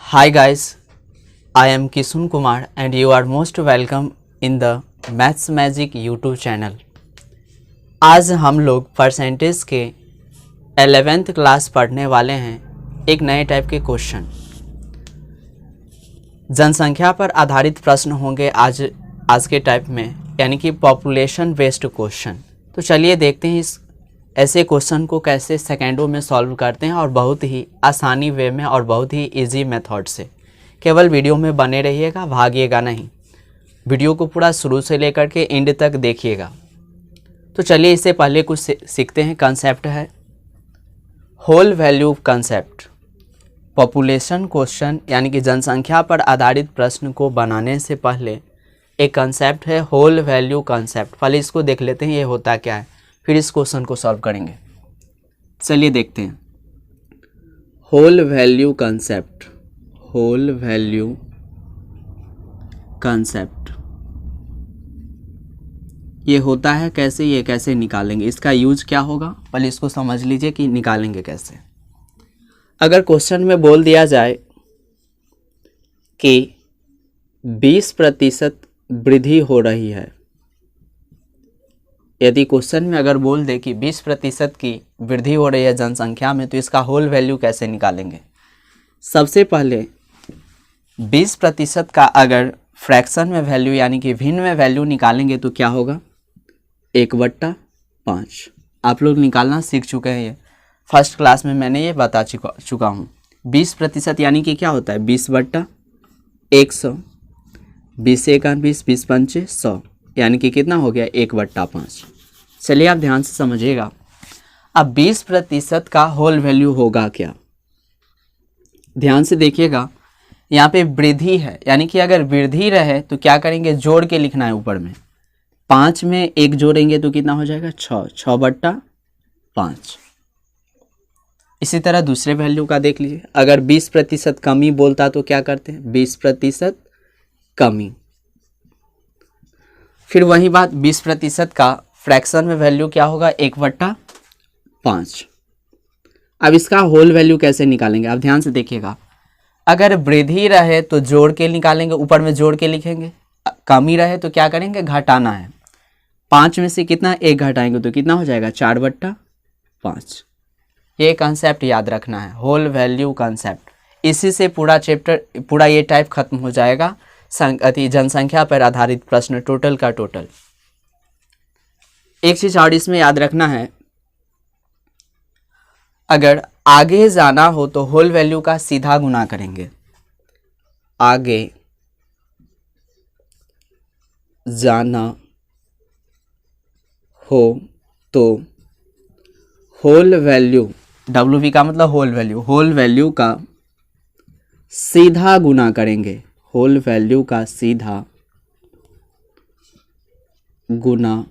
Hi guys, I am Kisun Kumar and you are most welcome in the Maths Magic YouTube channel। आज हम लोग percentage के 11th class पढ़ने वाले हैं एक नए टाइप के क्वेश्चन। जनसंख्या पर आधारित प्रश्न होंगे आज के टाइप में, यानी कि पॉपुलेशन बेस्ड क्वेश्चन। तो चलिए देखते हैं इस ऐसे क्वेश्चन को कैसे सेकेंडों में सॉल्व करते हैं, और बहुत ही आसानी वे में और बहुत ही इजी मेथड से। केवल वीडियो में बने रहिएगा, भागिएगा नहीं। वीडियो को पूरा शुरू से लेकर के एंड तक देखिएगा। तो चलिए इससे पहले कुछ सीखते हैं। कंसेप्ट है whole value concept. Population question यानी कि जनसंख्या पर आधारित प्रश्न को बनाने से पहले एक कंसेप्ट है होल वैल्यू कंसेप्ट। पहले इसको देख लेते हैं ये होता क्या है, फिर इस क्वेश्चन को सॉल्व करेंगे। चलिए देखते हैं whole value concept. Whole value concept ये होता है कैसे, ये कैसे निकालेंगे, इसका यूज क्या होगा, पहले इसको समझ लीजिए कि निकालेंगे कैसे। अगर क्वेश्चन में बोल दिया जाए कि 20% वृद्धि हो रही है, यदि क्वेश्चन में अगर बोल दे कि 20% की वृद्धि हो रही है जनसंख्या में, तो इसका होल वैल्यू कैसे निकालेंगे। सबसे पहले 20% का अगर फ्रैक्शन में वैल्यू यानी कि भिन्न में वैल्यू निकालेंगे तो क्या होगा, 1/5। आप लोग निकालना सीख चुके हैं, ये फर्स्ट क्लास में मैंने ये बता चुका हूँ। 20% यानी कि क्या होता है, 20/100, 20 से 20, 20 पंचे 100, यानी कि कितना हो गया, 1/5। चलिए आप ध्यान से समझिएगा। अब 20% का होल वैल्यू होगा क्या, ध्यान से देखिएगा। यहाँ पे वृद्धि है, यानी कि अगर वृद्धि रहे तो क्या करेंगे, जोड़ के लिखना है ऊपर में। 5 में 1 जोड़ेंगे तो कितना हो जाएगा, 6/5। इसी तरह दूसरे वैल्यू का देख लीजिए। अगर 20% कमी बोलता तो क्या करते हैं, 20% कमी। फिर वही बात, 20% का फ्रैक्शन में वैल्यू क्या होगा, 1/5। अब इसका होल वैल्यू कैसे निकालेंगे, आप ध्यान से देखिएगा। अगर वृद्धि रहे तो जोड़ के निकालेंगे, ऊपर में जोड़ के लिखेंगे। कमी रहे तो क्या करेंगे, घटाना है। 5 में से कितना 1 घटाएंगे तो कितना हो जाएगा, 4/5। ये कंसेप्ट याद रखना है, होल वैल्यू कंसेप्ट। इसी से पूरा चैप्टर, पूरा ये टाइप खत्म हो जाएगा। जनसंख्या पर आधारित प्रश्न टोटल का टोटल। एक चीज और इसमें याद रखना है, अगर आगे जाना हो तो होल वैल्यू का सीधा गुना करेंगे। आगे जाना हो तो होल वैल्यू, WV का मतलब होल वैल्यू, होल वैल्यू का सीधा गुना करेंगे। होल वैल्यू का सीधा गुना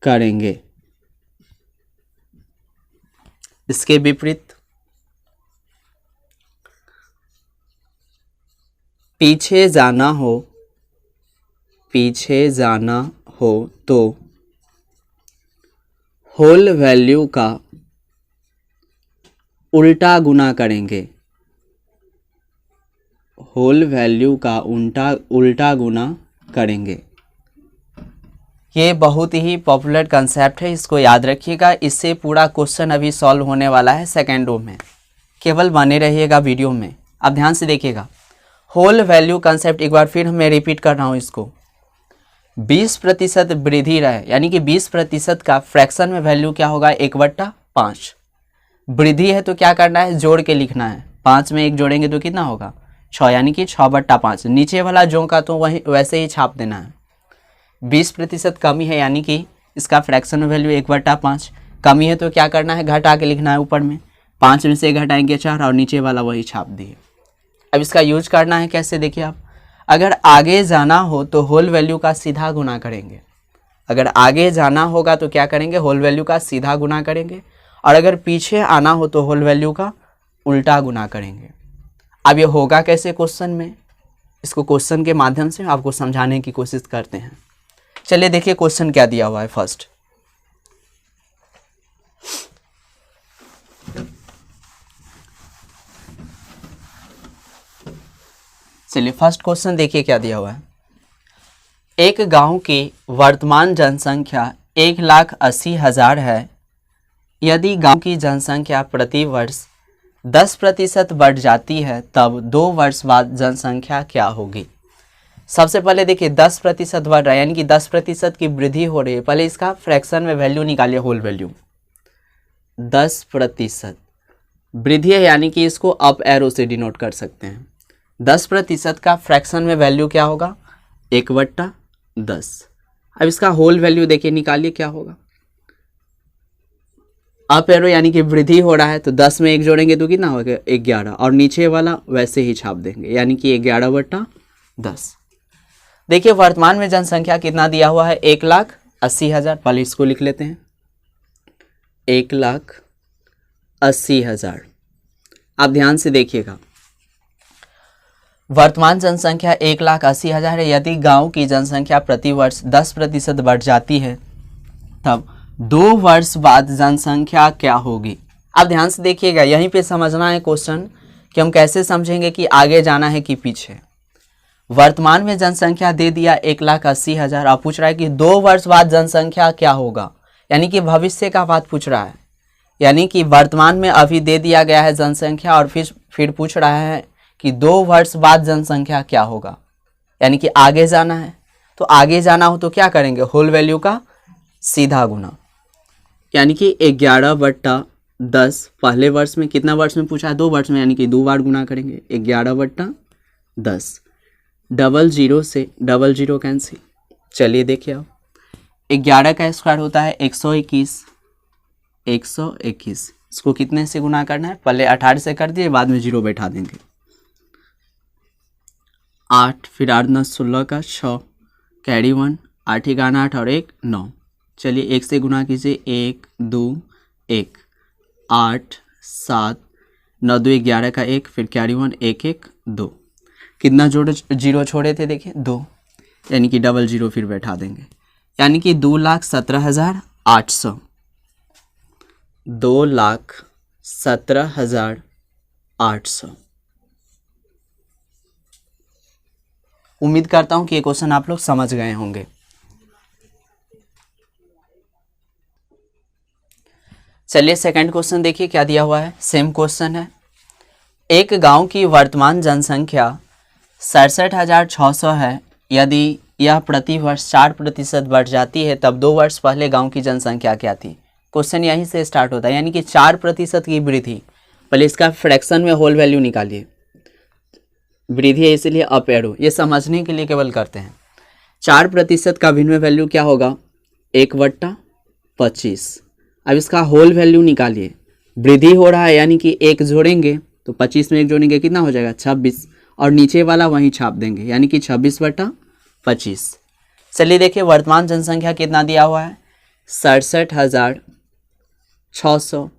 करेंगे। इसके विपरीत पीछे जाना हो तो होल वैल्यू का उल्टा गुना करेंगे। होल वैल्यू का उल्टा गुना करेंगे। ये बहुत ही पॉपुलर कंसेप्ट है, इसको याद रखिएगा। इससे पूरा क्वेश्चन अभी सॉल्व होने वाला है सेकेंडों में, केवल बने रहिएगा वीडियो में। अब ध्यान से देखिएगा होल वैल्यू कंसेप्ट। एक बार फिर मैं रिपीट कर रहा हूँ इसको। 20% वृद्धि रहे, यानी कि 20% का फ्रैक्शन में वैल्यू क्या होगा, 1/5। वृद्धि है तो क्या करना है, जोड़ के लिखना है। 5 में 1 जोड़ेंगे तो कितना होगा, 6, यानी कि 6/5। नीचे वाला जो का तो वही वैसे ही छाप देना है। 20% कमी है, यानी कि इसका फ्रैक्शन वैल्यू 1/5। कमी है तो क्या करना है, घटा के लिखना है ऊपर में। 5 में से घटाएंगे 4, और नीचे वाला वही छाप दिए। अब इसका यूज करना है कैसे, देखिए आप। अगर आगे जाना हो तो होल वैल्यू का सीधा गुना करेंगे। अगर आगे जाना होगा तो क्या करेंगे, होल वैल्यू का सीधा गुना करेंगे। और अगर पीछे आना हो तो होल वैल्यू का उल्टा गुना करेंगे। अब ये होगा कैसे क्वेश्चन में, इसको क्वेश्चन के माध्यम से आपको समझाने की कोशिश करते हैं। चलिए देखिए क्वेश्चन क्या दिया हुआ है। फर्स्ट चलिए फर्स्ट क्वेश्चन देखिए क्या दिया हुआ है। एक गांव की वर्तमान जनसंख्या 1,80,000 है। यदि गांव की जनसंख्या प्रति वर्ष 10% बढ़ जाती है तब 2 वर्ष बाद जनसंख्या क्या होगी। सबसे पहले देखिए 10% बढ़ रहा है यानी कि 10% की वृद्धि हो रही है। पहले इसका फ्रैक्शन में वैल्यू निकालिए, होल वैल्यू। 10% वृद्धि है यानी कि इसको अप एरो से डिनोट कर सकते हैं। 10% का फ्रैक्शन में वैल्यू क्या होगा, 1/10। अब इसका होल वैल्यू देखिए निकालिए क्या होगा। अप एरो यानी कि वृद्धि हो रहा है तो 10 में 1 जोड़ेंगे तो कितना होगा, 11, और नीचे वाला वैसे ही छाप देंगे यानी कि 11/10। देखिए वर्तमान में जनसंख्या कितना दिया हुआ है, 1,80,000। पहले इसको लिख लेते हैं, 1,80,000। आप ध्यान से देखिएगा, वर्तमान जनसंख्या 1,80,000 है। यदि गांव की जनसंख्या प्रति वर्ष 10% बढ़ जाती है तब 2 वर्ष बाद जनसंख्या क्या होगी। अब ध्यान से देखिएगा, यहीं पे समझना है क्वेश्चन कि हम कैसे समझेंगे कि आगे जाना है कि पीछे। वर्तमान में जनसंख्या दे दिया 1,80,000, अब पूछ रहा है कि 2 वर्ष बाद जनसंख्या क्या होगा, यानी कि भविष्य का बात पूछ रहा है। यानी कि वर्तमान में अभी दे दिया गया है जनसंख्या और फिर पूछ रहा है कि 2 वर्ष बाद जनसंख्या क्या होगा, यानी कि आगे जाना है। तो आगे जाना हो तो क्या करेंगे, होल वैल्यू का सीधा गुना, यानी कि 11/10। पहले वर्ष में कितना वर्ष में पूछा है, 2 वर्ष में, यानी कि 2 बार गुना करेंगे, 11/10। 00 से 00 कैंसिल। चलिए देखिए अब 11 का स्क्वायर होता है 121। 121 इसको कितने से गुना करना है, पहले 18 से कर दिए, बाद में 0 बैठा देंगे। 8, फिर 8 9 16 का 6, कैरी 1, 8 गाना 8 और 1 9। चलिए 1 से गुना कीजिए, 1 2 1, 8 7 9 2 11 का 1, फिर कैरी 1 1 1 2। कितना जीरो छोड़े थे, देखिए 2, यानी कि 00 फिर बैठा देंगे, यानी कि 2,17,800। 2,17,800। उम्मीद करता हूं कि ये क्वेश्चन आप लोग समझ गए होंगे। चलिए सेकंड क्वेश्चन देखिए क्या दिया हुआ है, सेम क्वेश्चन है। एक गांव की वर्तमान जनसंख्या 67,600 है। यदि यह प्रति वर्ष 4% बढ़ जाती है तब 2 वर्ष पहले गांव की जनसंख्या क्या थी। क्वेश्चन यहीं से स्टार्ट होता है, यानी कि 4% की वृद्धि। पहले इसका फ्रैक्शन में होल वैल्यू निकालिए, वृद्धि है इसलिए अप एरो, ये समझने के लिए केवल करते हैं। 4% का भिन्न वैल्यू क्या होगा, 1/25। अब इसका होल वैल्यू निकालिए, वृद्धि हो रहा है यानी कि 1 जोड़ेंगे तो 25 में 1 जोड़ेंगे कितना हो जाएगा, 26, और नीचे वाला वहीं छाप देंगे यानी कि 26/25। चलिए देखिए वर्तमान जनसंख्या कितना दिया हुआ है, 67,600।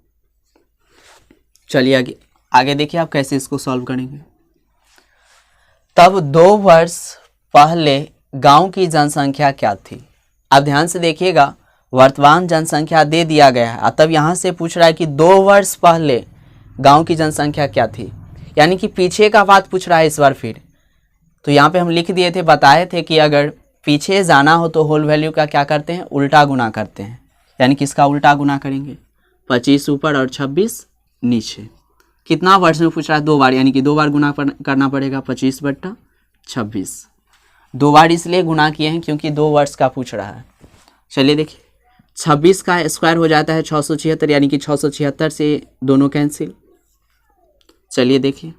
चलिए आगे देखिए आप कैसे इसको सॉल्व करेंगे। तब 2 वर्ष पहले गांव की जनसंख्या क्या थी। अब ध्यान से देखिएगा, वर्तमान जनसंख्या दे दिया गया है, तब यहाँ से पूछ रहा है कि 2 वर्ष पहले गांव की जनसंख्या क्या थी, यानी कि पीछे का बात पूछ रहा है इस बार फिर। तो यहाँ पे हम लिख दिए थे, बताए थे कि अगर पीछे जाना हो तो होल वैल्यू का क्या करते हैं, उल्टा गुना करते हैं, यानी कि इसका उल्टा गुना करेंगे, 25 ऊपर और 26 नीचे। कितना वर्ष में पूछ रहा है, 2 बार, यानी कि 2 बार गुना करना पड़ेगा, 25/26। 2 बार इसलिए गुना किए हैं क्योंकि 2 वर्ष का पूछ रहा है। चलिए देखिए 26 का स्क्वायर हो जाता है 676, यानी कि 676 से दोनों कैंसिल। चलिए देखिए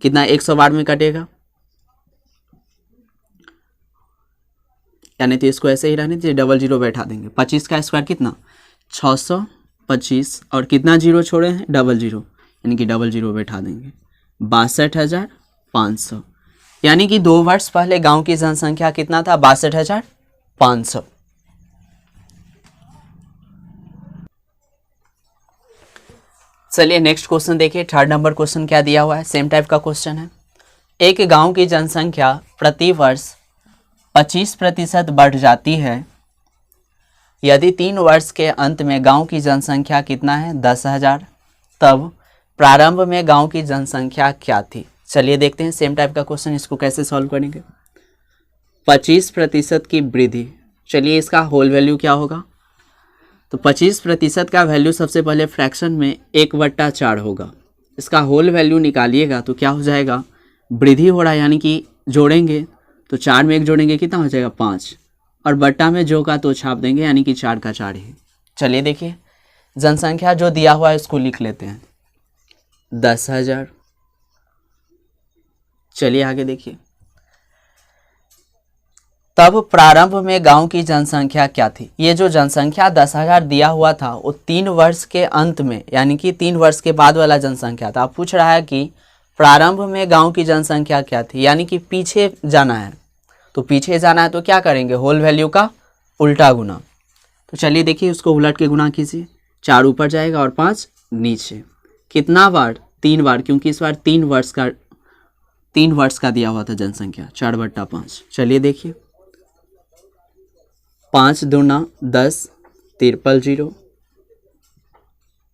कितना 112 में कटेगा, यानी तो इसको ऐसे ही रहने दीजिए, 00 बैठा देंगे। 25 का स्क्वायर कितना, 625, और कितना 0 छोड़े हैं, 00, यानी कि 00 बैठा देंगे, 62,500। यानी कि 2 वर्ष पहले गांव की जनसंख्या कितना था, 62,500। चलिए नेक्स्ट क्वेश्चन देखिए, थर्ड नंबर क्वेश्चन क्या दिया हुआ है, सेम टाइप का क्वेश्चन है। एक गांव की जनसंख्या प्रति वर्ष 25% बढ़ जाती है। यदि 3 वर्ष के अंत में गांव की जनसंख्या कितना है, 10,000, तब प्रारंभ में गांव की जनसंख्या क्या थी। चलिए देखते हैं सेम टाइप का क्वेश्चन, इसको कैसे सॉल्व करेंगे। 25% की वृद्धि, चलिए इसका होल वैल्यू क्या होगा। तो 25% का वैल्यू सबसे पहले फ्रैक्शन में 1/4 होगा। इसका होल वैल्यू निकालिएगा तो क्या हो जाएगा, वृद्धि हो रहा है यानी कि जोड़ेंगे तो 4 में 1 जोड़ेंगे कितना हो जाएगा 5, और बट्टा में जो का तो छाप देंगे यानी कि 4 का 4 ही। चलिए देखिए जनसंख्या जो दिया हुआ है इसको लिख लेते हैं 10,000। चलिए आगे देखिए, तब प्रारंभ में गांव की जनसंख्या क्या थी। ये जो जनसंख्या 10,000 दिया हुआ था वो 3 वर्ष के अंत में यानी कि 3 वर्ष के बाद वाला जनसंख्या था। अब पूछ रहा है कि प्रारंभ में गांव की जनसंख्या क्या थी, यानी कि पीछे जाना है। तो पीछे जाना है तो क्या करेंगे, होल वैल्यू का उल्टा गुना। तो चलिए देखिए उसको उलट के गुना कीजिए, 4 ऊपर जाएगा और 5 नीचे। कितना बार, 3 बार, क्योंकि इस बार 3 वर्ष का दिया हुआ था जनसंख्या, 4/5। चलिए देखिए 5 दूना 10, 3 0,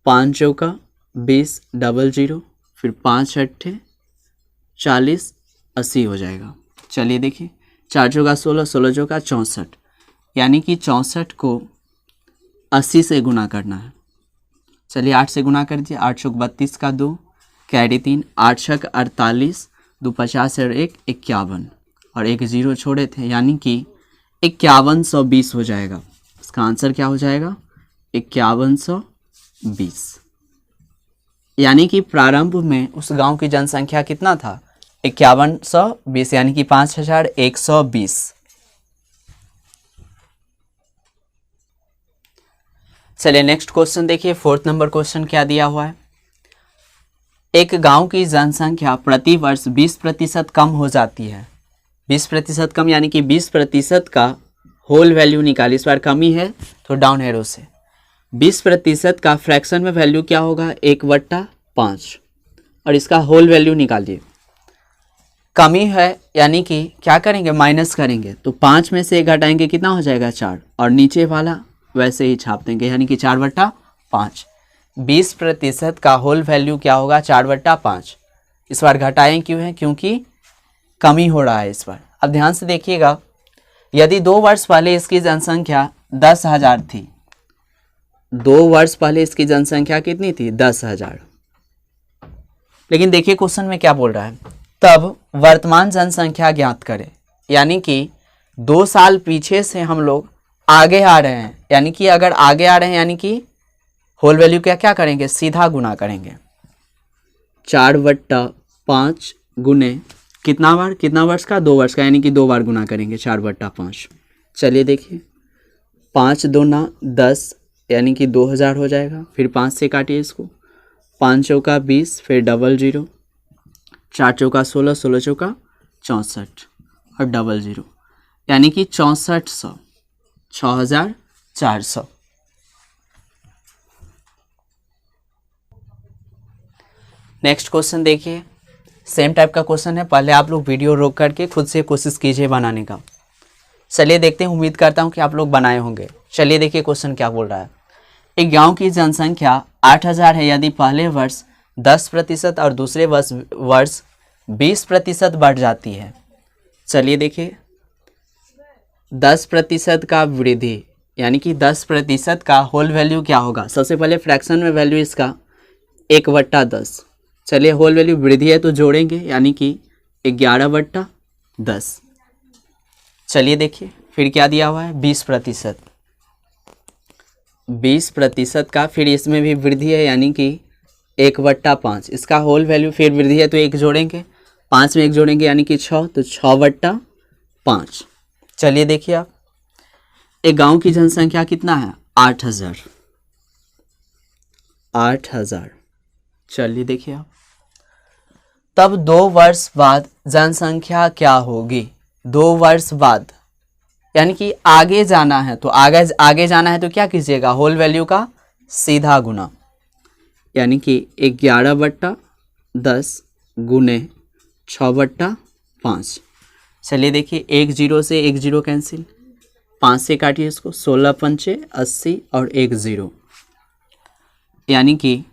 5 चौका 20, 00, फिर 5 अट्ठे 40, 80 हो जाएगा। चलिए देखिए 4 चौका 16, 16 चौका 64, यानी कि 64 को 80 से गुना करना है। चलिए 8 से गुना कर दीजिए, 8 चौक 32 का 2, कैरी 3, 8 छक 48, 2 50 और 1 51, और 1 0 छोड़े थे यानी कि 5120 हो जाएगा। इसका आंसर क्या हो जाएगा, 5120। यानी कि प्रारंभ में उस गांव की जनसंख्या कितना था, 5120, यानी कि 5120। चलिए नेक्स्ट क्वेश्चन देखिए, 4th नंबर क्वेश्चन क्या दिया हुआ है। एक गांव की जनसंख्या प्रति वर्ष 20% कम हो जाती है। 20% कम यानी कि 20% का होल वैल्यू निकालिए। इस बार कमी है तो डाउन एरो से। 20% का फ्रैक्शन में वैल्यू क्या होगा, 1/5, और इसका होल वैल्यू निकालिए। कमी है यानी कि क्या करेंगे, माइनस करेंगे, तो 5 में से 1 घटाएंगे कितना हो जाएगा 4, और नीचे वाला वैसे ही छाप देंगे यानी कि 4/5। 20% का होल वैल्यू क्या होगा, 4/5। इस बार घटाएं क्यों है, क्योंकि कमी हो रहा है इस बार। अब ध्यान से देखिएगा, यदि 2 वर्ष पहले इसकी जनसंख्या 10,000 थी, 2 वर्ष पहले इसकी जनसंख्या कितनी थी, 10,000। लेकिन देखिए क्वेश्चन में क्या बोल रहा है, तब वर्तमान जनसंख्या ज्ञात करें। यानी कि 2 साल पीछे से हम लोग आगे आ रहे हैं, यानी कि अगर आगे आ रहे हैं यानी कि होल वैल्यू क्या करेंगे, सीधा गुना करेंगे। 4/5 गुने कितना बार, कितना वर्ष का, 2 वर्ष का, यानी कि 2 बार गुना करेंगे 4/5। चलिए देखिए 5 दूना 10 यानी कि 2000 हो जाएगा। फिर 5 से काटिए इसको, 5 चौका 20, फिर 00, 4 चौका 16, 16 चौका 64 और 00, यानी कि 6400, 6400। नेक्स्ट क्वेश्चन देखिए, सेम टाइप का क्वेश्चन है। पहले आप लोग वीडियो रोक करके खुद से कोशिश कीजिए बनाने का। चलिए देखते हैं, उम्मीद करता हूं कि आप लोग बनाए होंगे। चलिए देखिए क्वेश्चन क्या बोल रहा है। एक गांव की जनसंख्या 8000 है, यदि पहले वर्ष 10% और दूसरे वर्ष 20% बढ़ जाती है। चलिए देखिए 10% का वृद्धि यानी कि 10% का होल वैल्यू क्या होगा। सबसे पहले फ्रैक्शन में वैल्यू इसका 1/10। चलिए होल वैल्यू वृद्धि है तो जोड़ेंगे यानी कि 11/10। चलिए देखिए फिर क्या दिया हुआ है, 20%। 20% का फिर इसमें भी वृद्धि है यानी कि 1/5। इसका होल वैल्यू फिर वृद्धि है तो 1 जोड़ेंगे, 5 में 1 जोड़ेंगे यानी कि 6, तो 6/5। चलिए देखिए आप, एक गांव की जनसंख्या कितना है, 8000। 8000। चलिए देखिए आप, तब 2 वर्ष बाद जनसंख्या क्या होगी। 2 वर्ष बाद यानी कि आगे जाना है, तो आगे जाना है तो क्या कीजिएगा, होल वैल्यू का सीधा गुना, यानी कि 11/10 गुने 6/5। चलिए देखिए 1 0 से 1 0 कैंसिल, 5 से काटिए इसको, 16 पंचे 80 और 1 0, यानी कि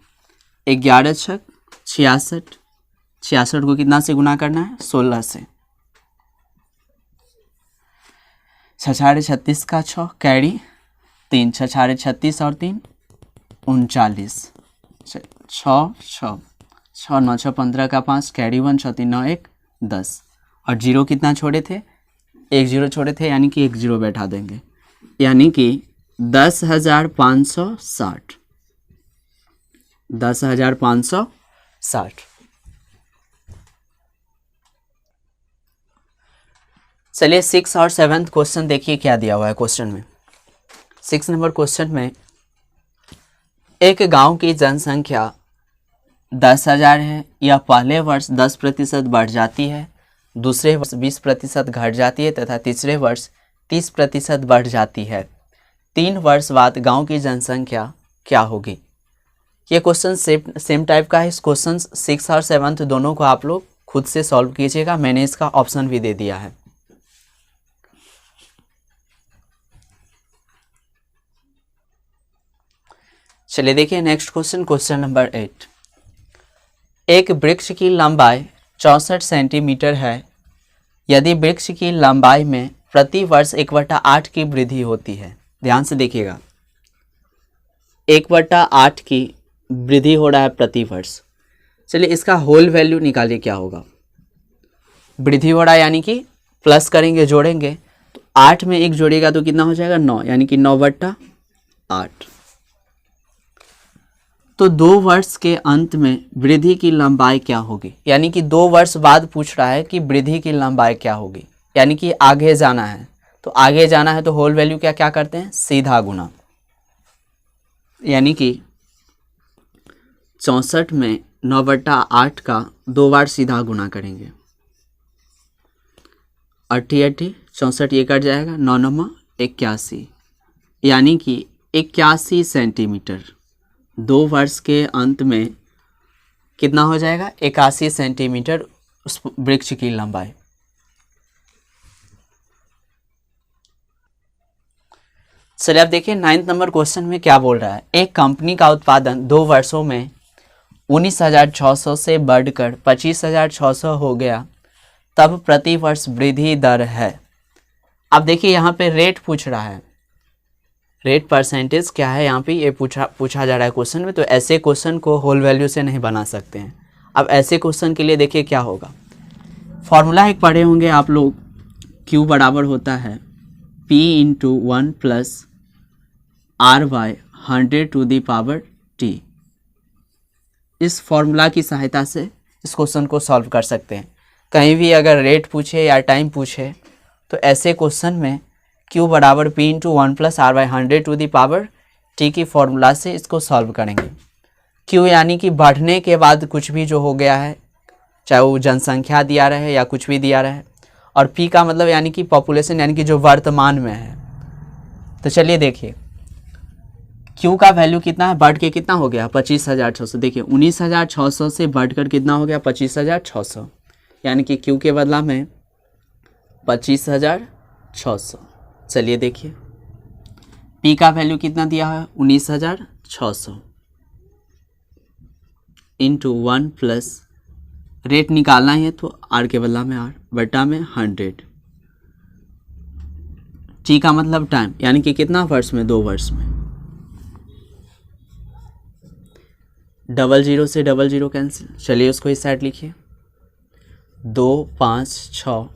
11 छक 66, 66 को कितना से गुना करना है? 16 से। 6 36 का 6 कैरी 3, 6 36 और 3 39, 6 6 6 9 6 15 का 5 कैरी 1 6 3 9 1 10 और जीरो कितना छोड़े थे? एक जीरो छोड़े थे, यानी कि एक जीरो बैठा देंगे, यानी कि 10,560 10,560। चलिए 6 और 7 क्वेश्चन देखिए क्या दिया हुआ है क्वेश्चन में। 6 नंबर क्वेश्चन में एक गांव की जनसंख्या 10,000 है। यह पहले वर्ष 10% बढ़ जाती है, दूसरे वर्ष 20% घट जाती है तथा तीसरे वर्ष 30% बढ़ जाती है। 3 वर्ष बाद गांव की जनसंख्या क्या होगी? ये क्वेश्चन सेम टाइप का है। इस क्वेश्चन 6 और 7 दोनों को आप लोग खुद से सॉल्व कीजिएगा, मैंने इसका ऑप्शन भी दे दिया है। चलिए देखिए नेक्स्ट क्वेश्चन, क्वेश्चन नंबर 8। एक वृक्ष की लंबाई 64 सेंटीमीटर है। यदि वृक्ष की लंबाई में प्रति वर्ष 1/8 की वृद्धि होती है, ध्यान से देखिएगा, 1/8 की वृद्धि हो रहा है प्रति वर्ष। चलिए इसका होल वैल्यू निकालिए, क्या होगा? वृद्धि हो रहा है यानी कि प्लस करेंगे, जोड़ेंगे, तो 8 में 1 जोड़ेगा तो कितना हो जाएगा? 9, यानी कि 9/8। तो 2 वर्ष के अंत में वृद्धि की लंबाई क्या होगी? यानी कि 2 वर्ष बाद पूछ रहा है कि वृद्धि की लंबाई क्या होगी, यानी कि आगे जाना है। तो आगे जाना है तो होल वैल्यू क्या करते हैं? सीधा गुना, यानी कि 64 में 9/8 का 2 बार सीधा गुना करेंगे, 80 64 ये कट जाएगा, 9 9 81, यानी कि 81 सेंटीमीटर। 2 वर्ष के अंत में कितना हो जाएगा? 81 सेंटीमीटर उस वृक्ष की लंबाई। चलिए अब देखिए 9th नंबर क्वेश्चन में क्या बोल रहा है। एक कंपनी का उत्पादन 2 वर्षों में 19,600 से बढ़कर 25,600 हो गया, तब प्रति वर्ष वृद्धि दर है। अब देखिए यहाँ पे रेट पूछ रहा है, रेट परसेंटेज क्या है यहाँ पे ये पूछा जा रहा है क्वेश्चन में। तो ऐसे क्वेश्चन को होल वैल्यू से नहीं बना सकते हैं। अब ऐसे क्वेश्चन के लिए देखिए क्या होगा। फॉर्मूला एक पढ़े होंगे आप लोग, Q बराबर होता है P × 1 + RY 100⁻T। इस फॉर्मूला की सहायता से इस क्वेश्चन को सॉल्व कर सकते हैं। कहीं भी अगर रेट पूछे या टाइम पूछे तो ऐसे क्वेश्चन में Q बराबर P × 1 + RY 100⁻T की फॉर्मूला से इसको सॉल्व करेंगे। Q यानी कि बढ़ने के बाद कुछ भी जो हो गया है, चाहे वो जनसंख्या दिया रहे या कुछ भी दिया रहे, और P का मतलब यानी कि पॉपुलेशन, यानी कि जो वर्तमान में है। तो चलिए देखिए Q का वैल्यू कितना है, बढ़ के कितना हो गया? 25,600। देखिए 19,600 से बढ़कर कितना हो गया? 25,600, यानी कि Q के बदला में 25,600। चलिए देखिए P का वैल्यू कितना दिया है? 19,600 × 1 + रेट निकालना है तो R के बदला में R बटा में 100। T का मतलब टाइम, यानी कि कितना वर्ष में? 2 वर्ष में। 00 से 00 कैंसिल, चलिए उसको इस साइड लिखिए। 2 5 6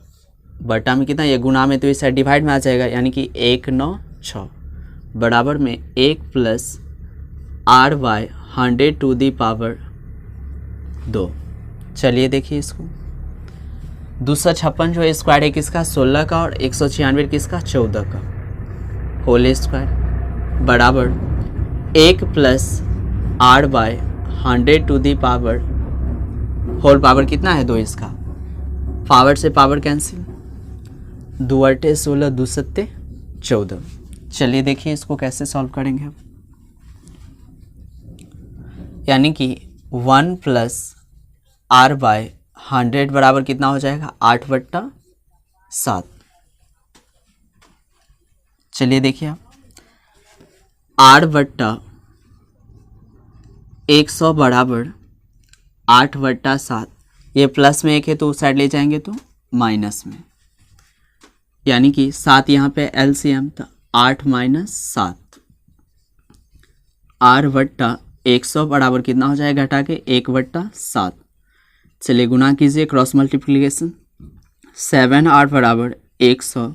बटा में कितना? ये गुना में तो इस साइड डिवाइड में आ जाएगा, यानी कि 1 9 6 बराबर में 1 + RY 100⁻2। चलिए देखिए इसको, 256 जो स्क्वायर है किसका? 16 का, और 196 किसका? 14 का, होल स्क्वायर बराबर 1 + RY 100⁻, होल पावर कितना है? 2 इसका, पावर से पावर कैंसिल, 2 8 16 2 7 14। चलिए देखिए इसको कैसे सॉल्व करेंगे अब। यानी कि 1 + RY 100 बराबर कितना हो जाएगा? 8/7। चलिए देखिए आप, 8/100 बराबर 8/7, ये प्लस में 1 है तो उस साइड ले जाएंगे तो माइनस में, यानी कि 7 यहाँ पे एलसीएम था, 8 माइनस 7, r बट्टा 100 बराबर कितना हो जाएगा घटा के 1/7। चलिए गुना कीजिए, क्रॉस मल्टीप्लिकेशन, 7r बराबर 100,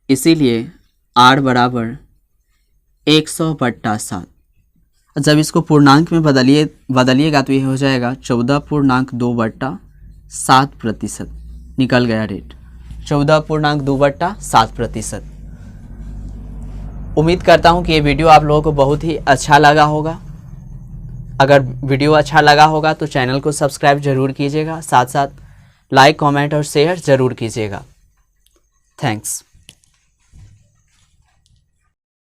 इसीलिए r बराबर 100/7। जब इसको पूर्णांक में बदलिएगा तो ये हो जाएगा 14.2/7%। निकल गया रेट 14.2/7%। उम्मीद करता हूँ कि ये वीडियो आप लोगों को बहुत ही अच्छा लगा होगा। अगर वीडियो अच्छा लगा होगा तो चैनल को सब्सक्राइब जरूर कीजिएगा, साथ साथ लाइक, कमेंट और शेयर ज़रूर कीजिएगा। थैंक्स।